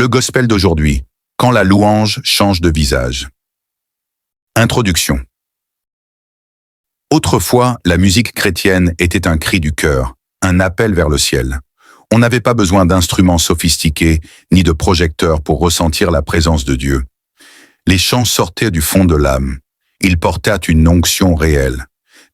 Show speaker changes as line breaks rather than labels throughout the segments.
Le gospel d'aujourd'hui, quand la louange change de visage. Introduction. Autrefois, la musique chrétienne était un cri du cœur, un appel vers le ciel. On n'avait pas besoin d'instruments sophistiqués ni de projecteurs pour ressentir la présence de Dieu. Les chants sortaient du fond de l'âme. Ils portaient une onction réelle.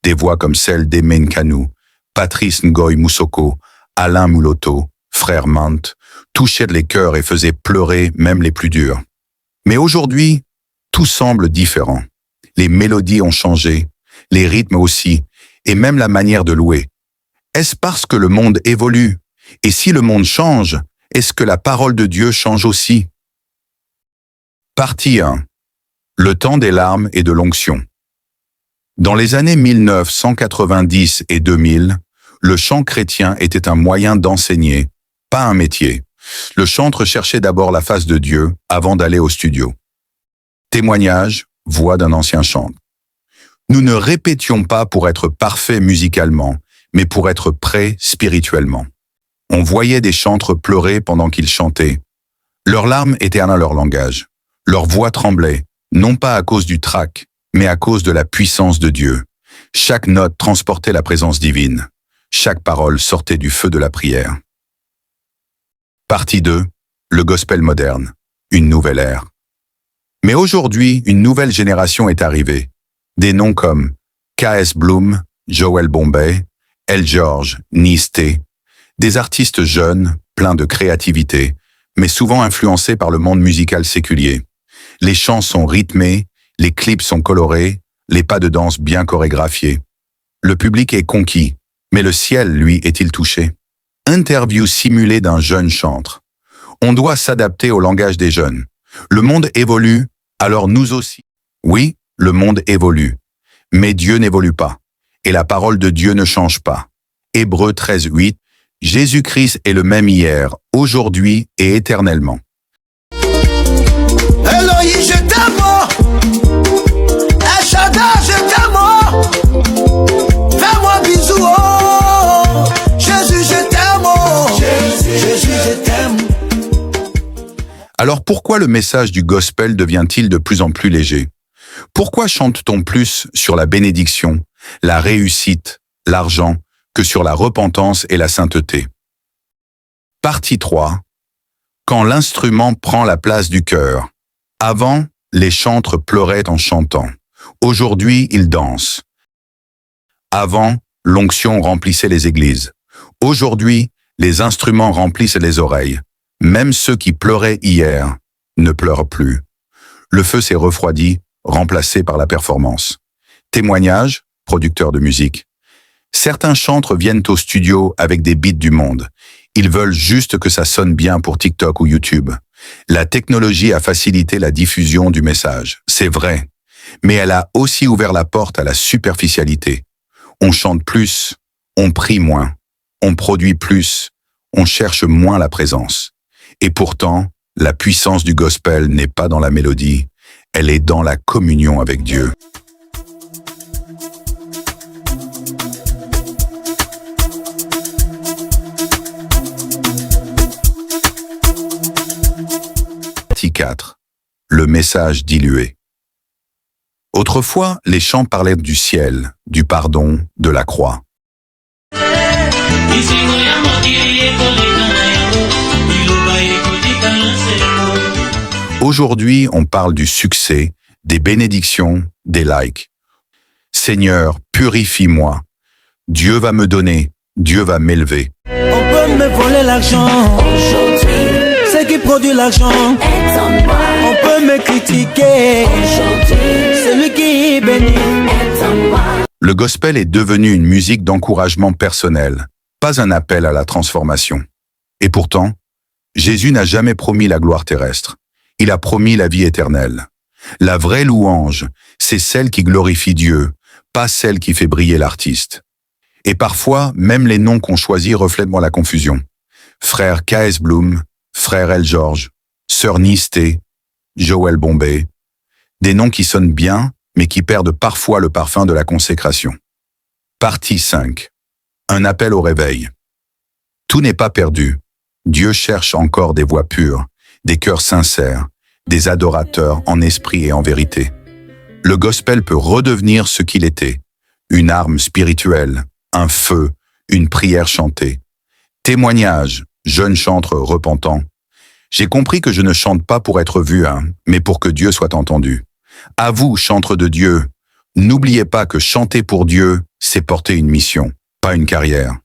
Des voix comme celle d'Aimé Nkanou, Patrice Ngoy Moussoko, Alain Mouloto, Frère Mante, touchaient les cœurs et faisaient pleurer même les plus durs. Mais aujourd'hui, tout semble différent. Les mélodies ont changé, les rythmes aussi, et même la manière de louer. Est-ce parce que le monde évolue? Et si le monde change, est-ce que la parole de Dieu change aussi? Partie 1. Le temps des larmes et de l'onction. Dans les années 1990 et 2000, le chant chrétien était un moyen d'enseigner, pas un métier. Le chantre cherchait d'abord la face de Dieu avant d'aller au studio. Témoignage, voix d'un ancien chantre. Nous ne répétions pas pour être parfaits musicalement, mais pour être prêts spirituellement. On voyait des chantres pleurer pendant qu'ils chantaient. Leurs larmes étaient dans leur langage. Leur voix tremblait, non pas à cause du trac, mais à cause de la puissance de Dieu. Chaque note transportait la présence divine. Chaque parole sortait du feu de la prière. Partie 2. Le gospel moderne. Une nouvelle ère. Mais aujourd'hui, une nouvelle génération est arrivée. Des noms comme K.S. Bloom, Joel Bombay, L. George, Nisté. Des artistes jeunes, pleins de créativité, mais souvent influencés par le monde musical séculier. Les chants sont rythmés, les clips sont colorés, les pas de danse bien chorégraphiés. Le public est conquis, mais le ciel, lui, est-il touché? Interview simulée d'un jeune chantre. On doit s'adapter au langage des jeunes. Le monde évolue, alors nous aussi. Oui, le monde évolue, mais Dieu n'évolue pas, et la parole de Dieu ne change pas. Hébreux 13:8, Jésus-Christ est le même hier, aujourd'hui et éternellement.
Eloï, je t'aime, Echada, je t'aime, fais-moi bisou, oh. Jésus, je t'aime, oh. Jésus, je t'aime.
Alors pourquoi le message du gospel devient-il de plus en plus léger? Pourquoi chante-t-on plus sur la bénédiction, la réussite, l'argent, que sur la repentance et la sainteté? Partie 3. Quand l'instrument prend la place du cœur. Avant, les chantres pleuraient en chantant. Aujourd'hui, ils dansent. Avant, l'onction remplissait les églises. Aujourd'hui, les instruments remplissent les oreilles. Même ceux qui pleuraient hier ne pleurent plus. Le feu s'est refroidi, remplacé par la performance. Témoignage, producteur de musique. Certains chantres viennent au studio avec des beats du monde. Ils veulent juste que ça sonne bien pour TikTok ou YouTube. La technologie a facilité la diffusion du message, c'est vrai. Mais elle a aussi ouvert la porte à la superficialité. On chante plus, on prie moins, on produit plus, on cherche moins la présence. Et pourtant, la puissance du gospel n'est pas dans la mélodie, elle est dans la communion avec Dieu. Partie 4. Le message dilué. Autrefois, les chants parlaient du ciel, du pardon, de la croix. Aujourd'hui, on parle du succès, des bénédictions, des likes. Seigneur, purifie-moi. Dieu va me donner, Dieu va m'élever.
On peut me voler l'argent, ce qui produit l'argent. On peut me critiquer, celui qui bénit.
Le gospel est devenu une musique d'encouragement personnel, pas un appel à la transformation. Et pourtant, Jésus n'a jamais promis la gloire terrestre. Il a promis la vie éternelle. La vraie louange, c'est celle qui glorifie Dieu, pas celle qui fait briller l'artiste. Et parfois, même les noms qu'on choisit reflètent la confusion. Frère K.S. Bloom, Frère L. George, Sœur Nisté, Joel Bombay. Des noms qui sonnent bien, mais qui perdent parfois le parfum de la consécration. Partie 5. Un appel au réveil. Tout n'est pas perdu. Dieu cherche encore des voix pures, des cœurs sincères, des adorateurs en esprit et en vérité. Le gospel peut redevenir ce qu'il était, une arme spirituelle, un feu, une prière chantée. Témoignage, jeune chantre repentant. J'ai compris que je ne chante pas pour être vu, mais pour que Dieu soit entendu. À vous, chantres de Dieu, n'oubliez pas que chanter pour Dieu, c'est porter une mission, pas une carrière.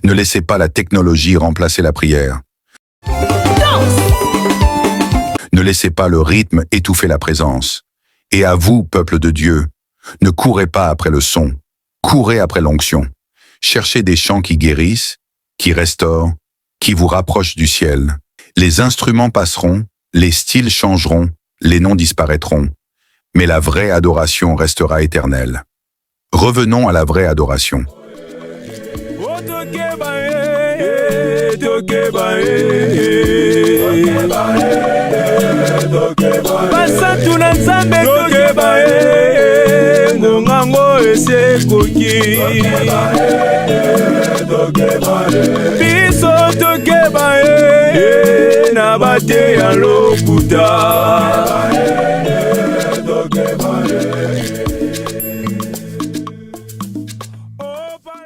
Ne laissez pas la technologie remplacer la prière. Ne laissez pas le rythme étouffer la présence. Et à vous, peuple de Dieu, ne courez pas après le son, courez après l'onction. Cherchez des chants qui guérissent, qui restaurent, qui vous rapprochent du ciel. Les instruments passeront, les styles changeront, les noms disparaîtront, mais la vraie adoration restera éternelle. Revenons à la vraie adoration.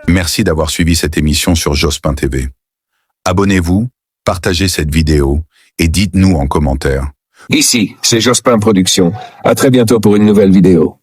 Merci d'avoir suivi cette émission sur Jospin TV. Abonnez-vous, partagez cette vidéo et dites-nous en commentaire.
Ici, c'est Jospin Productions. À très bientôt pour une nouvelle vidéo.